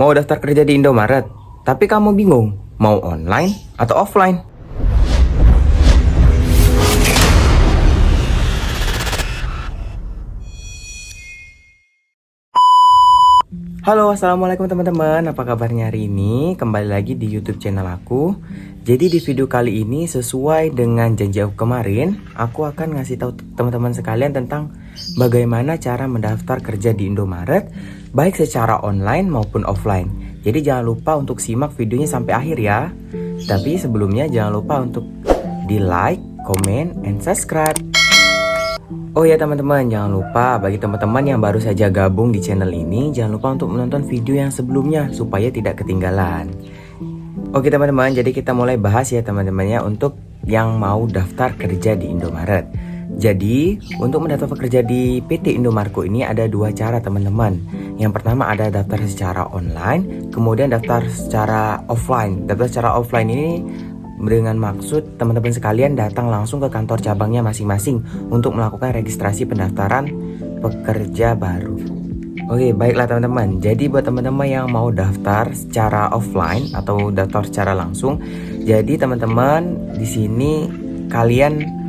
Mau daftar kerja di Indomaret, tapi kamu bingung mau online atau offline? Halo, assalamualaikum teman-teman. Apa kabarnya hari ini? Kembali lagi di YouTube channel aku. Jadi di video kali ini sesuai dengan janji aku kemarin, aku akan ngasih tahu teman-teman sekalian tentang bagaimana cara mendaftar kerja di Indomaret, baik secara online maupun offline. Jadi jangan lupa untuk simak videonya sampai akhir ya. Tapi sebelumnya jangan lupa untuk di like, comment, and subscribe. Oh ya teman-teman, jangan lupa bagi teman-teman yang baru saja gabung di channel ini, jangan lupa untuk menonton video yang sebelumnya supaya tidak ketinggalan. Oke teman-teman, jadi kita mulai bahas ya teman-teman ya untuk yang mau daftar kerja di Indomaret. Jadi untuk mendaftar kerja di PT Indomarko ini ada dua cara teman-teman. Yang pertama ada daftar secara online, kemudian daftar secara offline. Daftar secara offline ini dengan maksud teman-teman sekalian datang langsung ke kantor cabangnya masing-masing untuk melakukan registrasi pendaftaran pekerja baru. Oke, baiklah teman-teman. Jadi buat teman-teman yang mau daftar secara offline atau daftar secara langsung, jadi teman-teman di sini kalian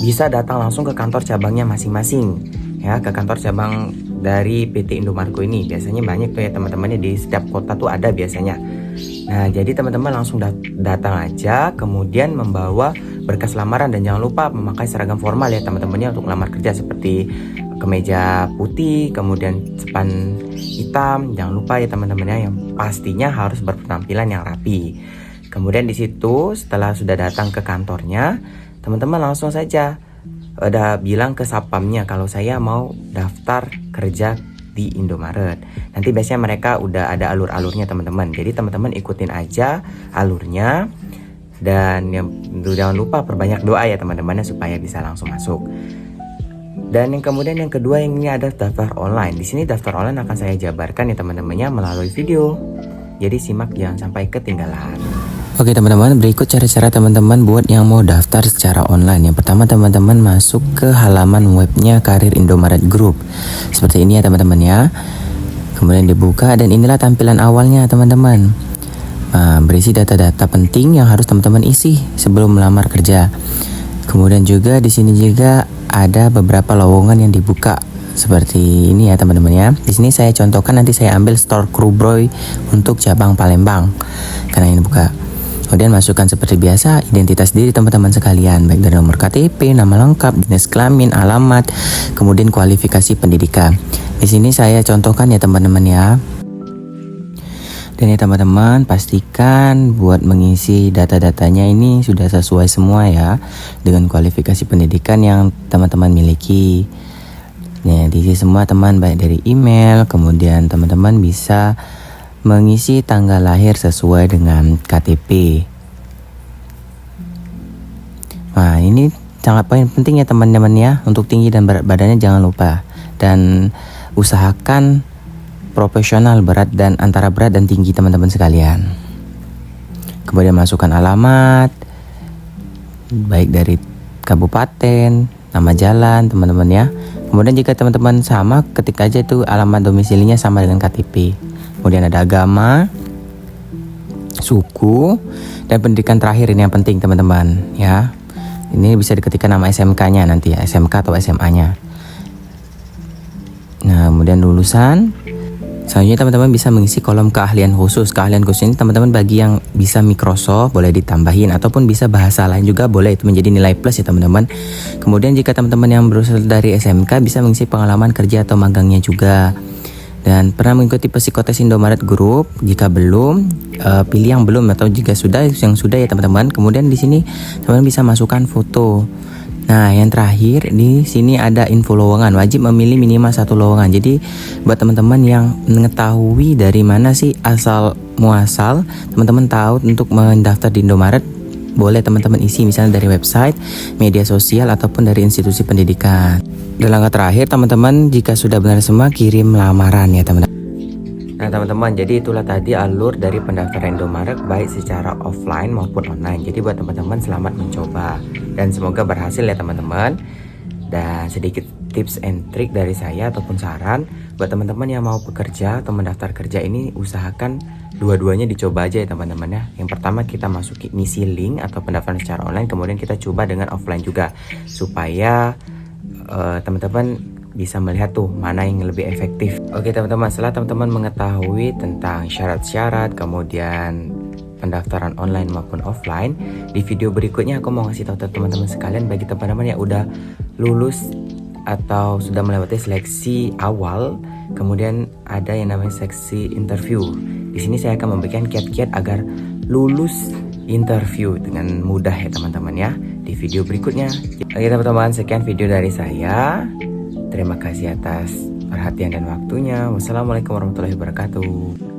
bisa datang langsung ke kantor cabangnya masing-masing ya, ke kantor cabang dari PT Indomarko ini. Biasanya banyak tuh ya teman-temannya, di setiap kota tuh ada biasanya. Nah, jadi teman-teman langsung datang aja, kemudian membawa berkas lamaran dan jangan lupa memakai seragam formal ya teman-temannya untuk melamar kerja, seperti kemeja putih, kemudian sepan hitam. Jangan lupa ya teman-temannya, yang pastinya harus berpenampilan yang rapi. Kemudian di situ setelah sudah datang ke kantornya, teman-teman langsung saja udah bilang ke satpamnya kalau saya mau daftar kerja di Indomaret. Nanti biasanya mereka udah ada alur-alurnya teman-teman. Jadi teman-teman ikutin aja alurnya. Dan jangan lupa perbanyak doa ya teman-temannya supaya bisa langsung masuk. Dan yang kemudian yang kedua ini ada daftar online. Di sini daftar online akan saya jabarkan ya teman-temannya melalui video. Jadi simak jangan sampai ketinggalan. Oke teman-teman, berikut cara-cara teman-teman buat yang mau daftar secara online. Yang pertama teman-teman masuk ke halaman webnya Karir Indomaret Group. Seperti ini ya teman-teman ya. Kemudian dibuka dan inilah tampilan awalnya teman-teman. Berisi data-data penting yang harus teman-teman isi sebelum melamar kerja. Kemudian juga di sini juga ada beberapa lowongan yang dibuka. Seperti ini ya teman-teman ya. Di sini saya contohkan, nanti saya ambil store crew boy untuk cabang Palembang karena ini buka. Kemudian masukkan seperti biasa identitas diri teman-teman sekalian, baik dari nomor KTP, nama lengkap, jenis kelamin, alamat, kemudian kualifikasi pendidikan. Di sini saya contohkan ya teman-teman ya. Dan ya teman-teman, pastikan buat mengisi data-datanya ini sudah sesuai semua ya dengan kualifikasi pendidikan yang teman-teman miliki. Nah, diisi semua teman, baik dari email, kemudian teman-teman bisa mengisi tanggal lahir sesuai dengan KTP. Nah, ini sangat poin penting ya teman-teman ya. Untuk tinggi dan berat badannya jangan lupa. Dan usahakan profesional berat dan antara berat dan tinggi teman-teman sekalian. Kemudian masukkan alamat, baik dari kabupaten, nama jalan teman-teman ya. Kemudian jika teman-teman sama, ketik aja itu alamat domisilinya sama dengan KTP. Kemudian ada agama, suku, dan pendidikan terakhir ini yang penting teman-teman ya. Ini bisa diketikkan nama SMK-nya nanti ya, SMK atau SMA-nya. Nah, kemudian lulusan. Selanjutnya teman-teman bisa mengisi kolom keahlian khusus. Keahlian khusus ini teman-teman bagi yang bisa Microsoft boleh ditambahin, ataupun bisa bahasa lain juga boleh, itu menjadi nilai plus ya teman-teman. Kemudian jika teman-teman yang berasal dari SMK bisa mengisi pengalaman kerja atau magangnya juga. Dan pernah mengikuti psikotes Indomaret Group? Jika belum, pilih yang belum, atau jika sudah, yang sudah ya teman-teman. Kemudian di sini teman-teman bisa masukkan foto. Nah, yang terakhir di sini ada info lowongan. Wajib memilih minimal 1 lowongan. Jadi buat teman-teman yang mengetahui dari mana sih asal muasal teman-teman tahu untuk mendaftar di Indomaret, boleh teman-teman isi misalnya dari website, media sosial, ataupun dari institusi pendidikan. Dan langkah terakhir teman-teman, jika sudah benar semua, kirim lamaran ya teman-teman. Nah teman-teman, jadi itulah tadi alur dari pendaftaran Indomaret baik secara offline maupun online. Jadi buat teman-teman selamat mencoba dan semoga berhasil ya teman-teman. Dan sedikit tips and trick dari saya ataupun saran buat teman-teman yang mau bekerja atau mendaftar kerja ini, usahakan dua-duanya dicoba aja ya teman-teman ya. Yang pertama kita masuki ngisi link atau pendaftaran secara online, kemudian kita coba dengan offline juga supaya teman-teman bisa melihat tuh mana yang lebih efektif. Oke teman-teman, setelah teman-teman mengetahui tentang syarat-syarat kemudian pendaftaran online maupun offline, di video berikutnya aku mau ngasih tahu teman-teman sekalian, bagi teman-teman yang udah lulus atau sudah melewati seleksi awal, kemudian ada yang namanya seksi interview. Di sini saya akan memberikan kiat-kiat agar lulus interview dengan mudah ya teman-teman ya, di video berikutnya. Oke teman-teman, sekian video dari saya. Terima kasih atas perhatian dan waktunya. Wassalamualaikum warahmatullahi wabarakatuh.